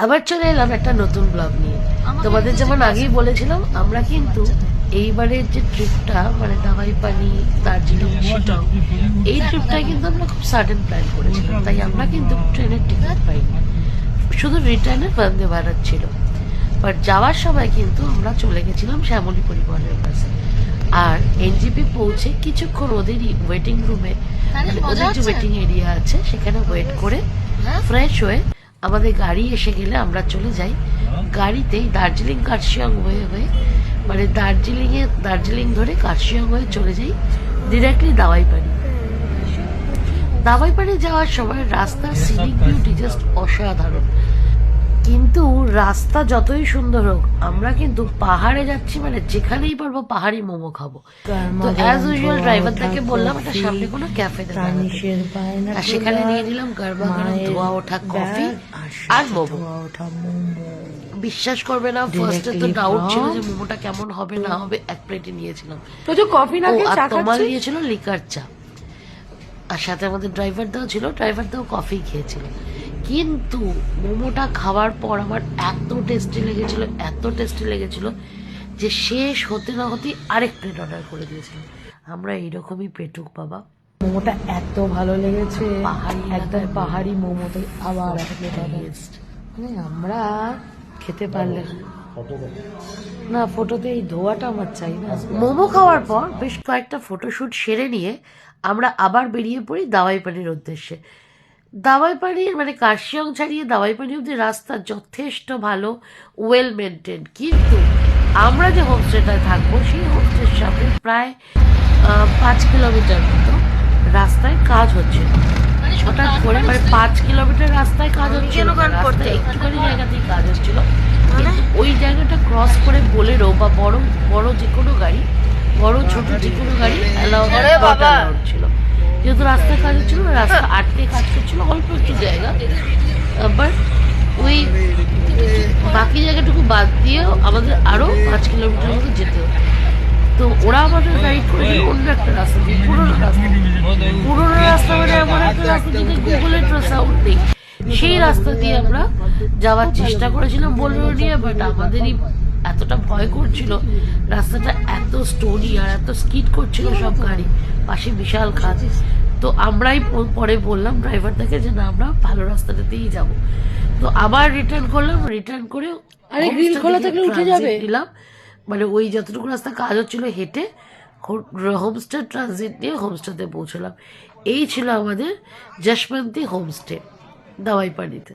আবার চলে এলাম একটা নতুন ব্লগ নিয়ে। তোমাদের যেমন আগেই বলেছিলাম, আমরা কিন্তু এইবারের যে ট্রিপটা মানে দাবাইপানি, দার্জিলিং, শিলং, এই ট্রিপটা কিন্তু আমরা খুব সাডেন প্ল্যান করেছিলাম। তাই আমরা কিন্তু ট্রেনের টিকিট পাইনি, শুধু রিটার্নের বন্দে ভারত ছিল। বাট যাওয়ার সময় কিন্তু আমরা চলে গেছিলাম শ্যামলী পরিবহনের কাছে। আর এনজিপি পৌঁছে কিছুক্ষণ ওদেরই ওয়েটিং রুমে, ওদের যে ওয়েটিং এরিয়া আছে সেখানে ওয়েট করে ফ্রেশ হয়ে আমাদের গাড়ি এসে গেলে আমরা চলে যাই গাড়িতেই দার্জিলিং কার্শিয়াং হয়ে মানে দার্জিলিং ধরে কার্শিয়াং হয়ে চলে যাই ডিরেক্টলি দাওয়াইপাড়ি। দাওয়াইপাড়ি যাওয়ার সময় রাস্তার সিনিক বিউটি জাস্ট অসাধারণ। কিন্তু রাস্তা যতই সুন্দর হোক, আমরা কিন্তু পাহাড়ে যাচ্ছি, মানে যেখানেই পারবো পাহাড়ি মোমো খাবো। তো অ্যাজ ইউজুয়াল ড্রাইভারটাকে বললাম একটা সামনে কোনো ক্যাফেতে দাঁড়াতে, আর সেখানে নিয়ে নিলাম গরমা গরম ধোয়া ওঠা কফি আর মোমো। বিশ্বাস করবে না, ফার্স্টে তো ডাউট ছিল যে মোমোটা কেমন হবে না হবে, এক প্লেটে নিয়েছিলাম। তো কফি না খেয়ে চা খাচ্ছে। তোমার নিয়েছিল লিকার চা, আর সাথে আমাদের ড্রাইভার দাও ছিল, ড্রাইভার দাও কফি খেয়েছিল। কিন্তু মোমোটা খাওয়ার পর আমার এত টেস্টি লেগেছিল যে শেষ হতে না হতে আরেক প্লেট অর্ডার করে দিয়েছিলাম। আমরা এইরকমই পেটুক বাবা। মোমোটা এত ভালো লেগেছে, একদম পাহাড়ি মোমোতে আবার এক প্লেট অর্ডার। মানে আমরা খেতে পারলে না, ফটোতে এই ধোয়াটা আমার চাই না। মোমো খাওয়ার পর বেশ কয়েকটা ফটোশুট সেরে নিয়ে আমরা আবার বেরিয়ে পড়ি দাওয়াইপাড়ির উদ্দেশ্যে। দাওয়াইপাড়ির মানে কার্শিয়াং ছাড়িয়ে দাওয়াইপাড়ি অব্দি রাস্তা যথেষ্ট ভালো, ওয়েল মেনটেন। কিন্তু আমরা যে হোমস্টেটায় থাকবো সেই হোমস্টের সামনে প্রায় 5 কিলোমিটার মতো রাস্তায় কাজ হচ্ছে। হঠাৎ করে মানে 5 কিলোমিটার রাস্তায় কাজ হচ্ছিল, একটুখানি জায়গাতেই কাজ হচ্ছিল। কিন্তু ওই জায়গাটা ক্রস করে বোলেরো বা বড় যে কোনো গাড়ি, বড় ছোট যে কোনো গাড়ি অ্যালাউড ছিল। যেহেতু রাস্তায় কাজ হচ্ছিল, রাস্তা আটকে কাজ করছিল অল্প একটু জায়গা, বাট ওই বাকি জায়গাটুকু বাদ দিয়েও আমাদের আরো 5 কিলোমিটার মতো যেতে হতো। তো ওরা আমাদের গাইড করেছিল অন্য একটা রাস্তা দিয়ে, পুরোনো রাস্তা মানে এমন একটা রাস্তা যেটা গুগলের সাউন্ড নেই, সেই রাস্তা দিয়ে আমরা যাওয়ার চেষ্টা করেছিলাম বোলেরো নিয়ে। বাট আমাদেরই এতটা ভয় করছিল, রাস্তাটা এত স্টোনি আর এত স্কিড করছিল সব গাড়ি, পাশে বিশাল খাদ। তো আমরাই পরে বললাম ড্রাইভারটাকে যে না, আমরা ভালো রাস্তাটাতেই যাব। তো আবার রিটার্ন করলাম, রিটার্ন করে আরে গ্রিল খোলা থাকলে উঠে যাবে দিলাম, মানে ওই যতটুকু রাস্তা কাজ হচ্ছিল হেঁটে হোমস্টে ট্রানজিট নিয়ে হোমস্টেতে পৌঁছলাম। এই ছিল আমাদের যশবন্তী হোমস্টে দাওয়াইপাড়িতে।